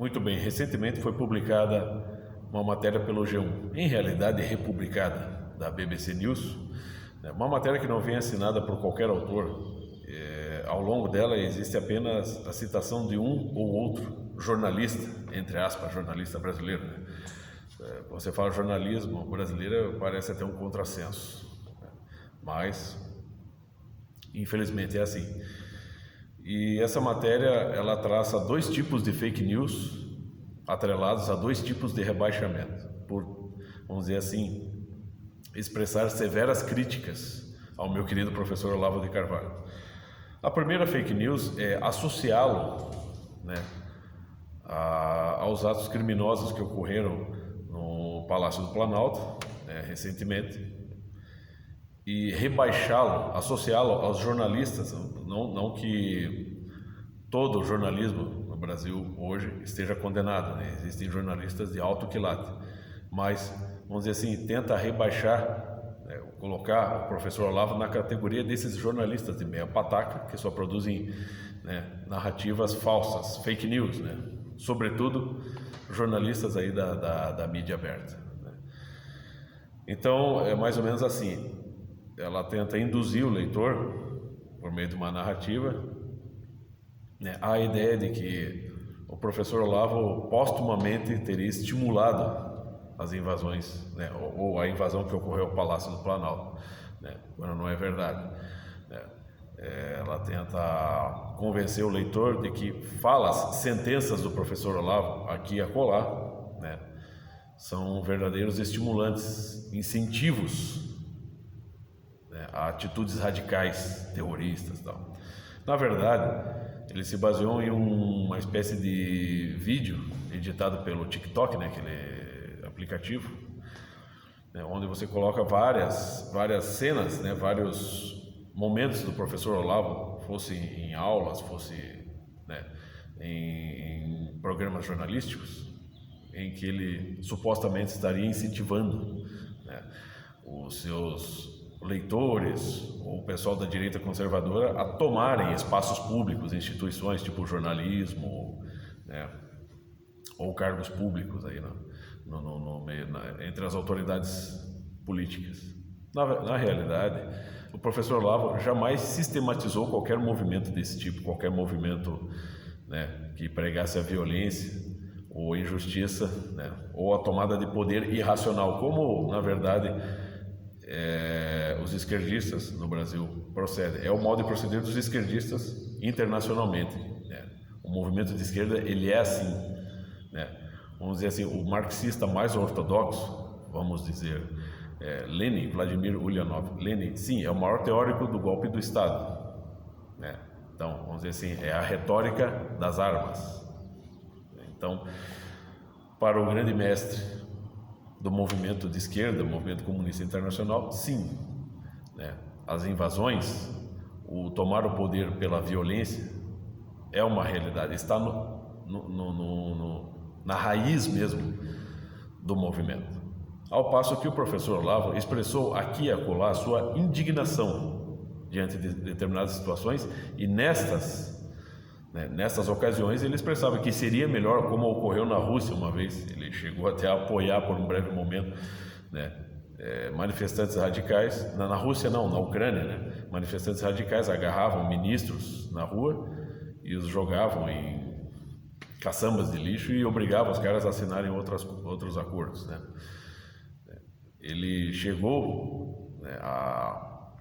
Muito bem, recentemente foi publicada uma matéria pelo G1, em realidade republicada, da BBC News, uma matéria que não vem assinada por qualquer autor. Ao longo dela existe apenas a citação de um ou outro jornalista, entre aspas, jornalista brasileiro. Você fala jornalismo brasileiro, parece até um contrassenso, mas infelizmente é assim. E essa matéria, ela traça dois tipos de fake news atrelados a dois tipos de rebaixamento, por, vamos dizer assim, expressar severas críticas ao meu querido professor Olavo de Carvalho. A primeira fake news é associá-lo, aos atos criminosos que ocorreram no Palácio do Planalto, recentemente, e rebaixá-lo, associá-lo aos jornalistas. Não que todo o jornalismo no Brasil hoje esteja condenado, existem jornalistas de alto quilate, mas, vamos dizer assim, tenta rebaixar, colocar o professor Olavo na categoria desses jornalistas de meia pataca, que só produzem narrativas falsas, fake news, sobretudo jornalistas aí da mídia aberta. Então, é mais ou menos assim, ela tenta induzir o leitor, por meio de uma narrativa, à ideia de que o professor Olavo postumamente teria estimulado as invasões, ou a invasão que ocorreu ao Palácio do Planalto, quando não é verdade. Ela tenta convencer o leitor de que falas, sentenças do professor Olavo, aqui e acolá, são verdadeiros estimulantes, incentivos, a atitudes radicais, terroristas e tal. Na verdade, ele se baseou em uma espécie de vídeo editado pelo TikTok, aquele aplicativo, onde você coloca várias cenas, vários momentos do professor Olavo, fosse em aulas, fosse em programas jornalísticos, em que ele supostamente estaria incentivando os seus leitores ou o pessoal da direita conservadora a tomarem espaços públicos, instituições tipo jornalismo, ou cargos públicos aí entre as autoridades políticas. Na realidade, o professor Olavo jamais sistematizou qualquer movimento desse tipo, qualquer movimento que pregasse a violência ou a injustiça, ou a tomada de poder irracional, como, na verdade, os esquerdistas no Brasil procedem. É o modo de proceder dos esquerdistas internacionalmente. O movimento de esquerda, ele é assim, vamos dizer assim, o marxista mais ortodoxo, vamos dizer, Lenin, Vladimir Ulyanov. Lenin, sim, é o maior teórico do golpe do Estado. Então, vamos dizer assim, é a retórica das armas. Então, para o grande mestre do movimento de esquerda, o movimento comunista internacional, sim, as invasões, o tomar o poder pela violência é uma realidade, está na raiz mesmo do movimento. Ao passo que o professor Olavo expressou aqui e acolá sua indignação diante de determinadas situações, e nestas ocasiões ele expressava que seria melhor, como ocorreu na Rússia uma vez, ele chegou até a apoiar por um breve momento, manifestantes radicais, na Rússia não, na Ucrânia, manifestantes radicais agarravam ministros na rua e os jogavam em caçambas de lixo e obrigavam os caras a assinarem outros acordos. Ele chegou a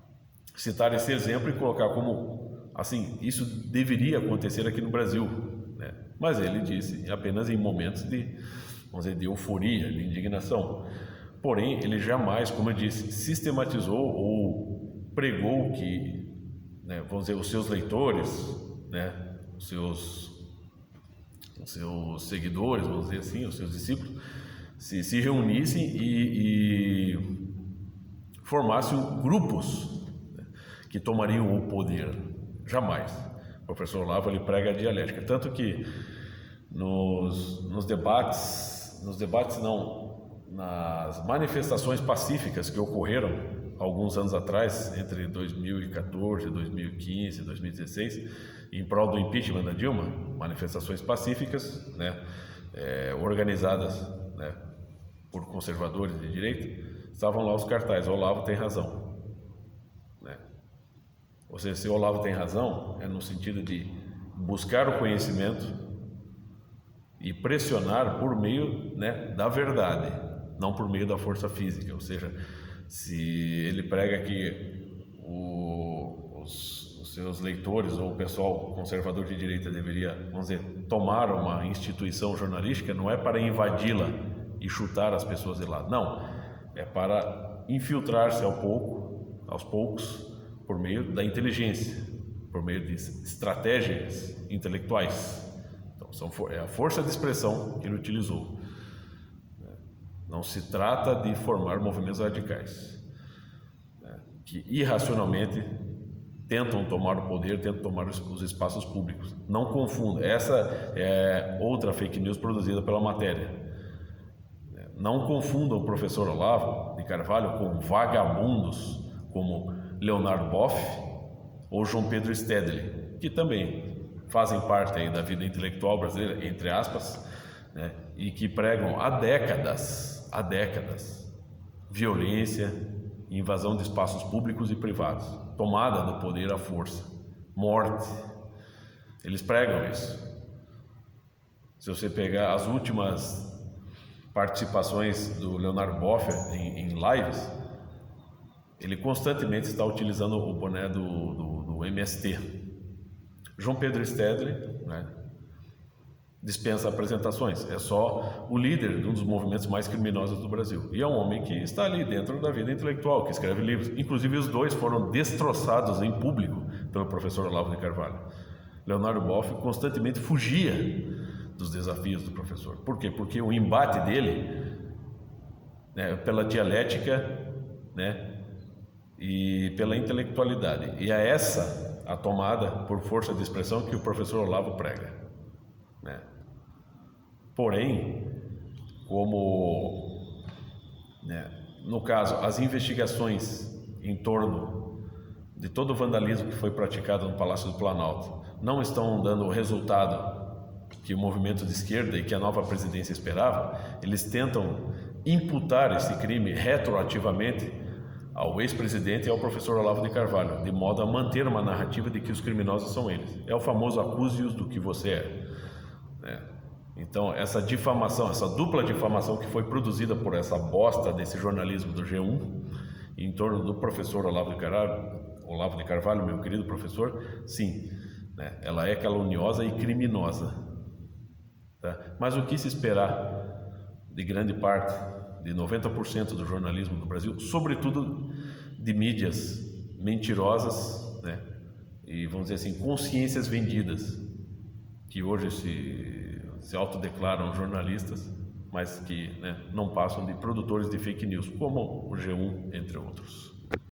citar esse exemplo e colocar como, assim, isso deveria acontecer aqui no Brasil, mas ele disse apenas em momentos de, vamos dizer, de euforia, de indignação. Porém, ele jamais, como eu disse, sistematizou ou pregou que, vamos dizer, os seus leitores, os seus seguidores, vamos dizer assim, os seus discípulos, se reunissem e formassem grupos que tomariam o poder. Jamais. O professor Olavo, ele prega a dialética, tanto que nos debates não, nas manifestações pacíficas que ocorreram alguns anos atrás, entre 2014, 2015 e 2016, em prol do impeachment da Dilma, manifestações pacíficas, organizadas, né, por conservadores de direita, estavam lá os cartazes: Olavo tem razão. Né? Ou seja, se Olavo tem razão, é no sentido de buscar o conhecimento e pressionar por meio, né, da verdade, não por meio da força física. Ou seja, se ele prega que os seus leitores ou o pessoal conservador de direita deveria, vamos dizer, tomar uma instituição jornalística, não é para invadi-la e chutar as pessoas de lá, não, é para infiltrar-se aos poucos, por meio da inteligência, por meio de estratégias intelectuais. Então, é a força de expressão que ele utilizou. Não se trata de formar movimentos radicais, né, que irracionalmente tentam tomar o poder, tentam tomar os espaços públicos. Não confunda. Essa é outra fake news produzida pela matéria. Não confundam o professor Olavo de Carvalho com vagabundos como Leonardo Boff ou João Pedro Stedley, que também fazem parte aí da vida intelectual brasileira, entre aspas, né, e que pregam há décadas, violência, invasão de espaços públicos e privados, tomada do poder à força, morte. Eles pregam isso. Se você pegar as últimas participações do Leonardo Boff em lives, ele constantemente está utilizando o boné do MST. João Pedro Stedley, né, dispensa apresentações, é só o líder de um dos movimentos mais criminosos do Brasil, e é um homem que está ali dentro da vida intelectual, que escreve livros. Inclusive os dois foram destroçados em público pelo professor Olavo de Carvalho. Leonardo Boff constantemente fugia dos desafios do professor. Por quê? Porque o embate dele, né, pela dialética, né, e pela intelectualidade, e é essa a tomada por força de expressão que o professor Olavo prega, né? Porém, como, né, no caso, as investigações em torno de todo o vandalismo que foi praticado no Palácio do Planalto não estão dando o resultado que o movimento de esquerda e que a nova presidência esperava, eles tentam imputar esse crime retroativamente ao ex-presidente e ao professor Olavo de Carvalho, de modo a manter uma narrativa de que os criminosos são eles. É o famoso acuse-os do que você é, né? Então, essa difamação, essa dupla difamação que foi produzida por essa bosta desse jornalismo do G1 em torno do professor Olavo de Carvalho, meu querido professor, sim, né, ela é caluniosa e criminosa, tá? Mas o que se esperar de grande parte, de 90% do jornalismo do Brasil, sobretudo de mídias mentirosas, né, e vamos dizer assim, consciências vendidas, que hoje se autodeclaram jornalistas, mas que, né, não passam de produtores de fake news, como o G1, entre outros.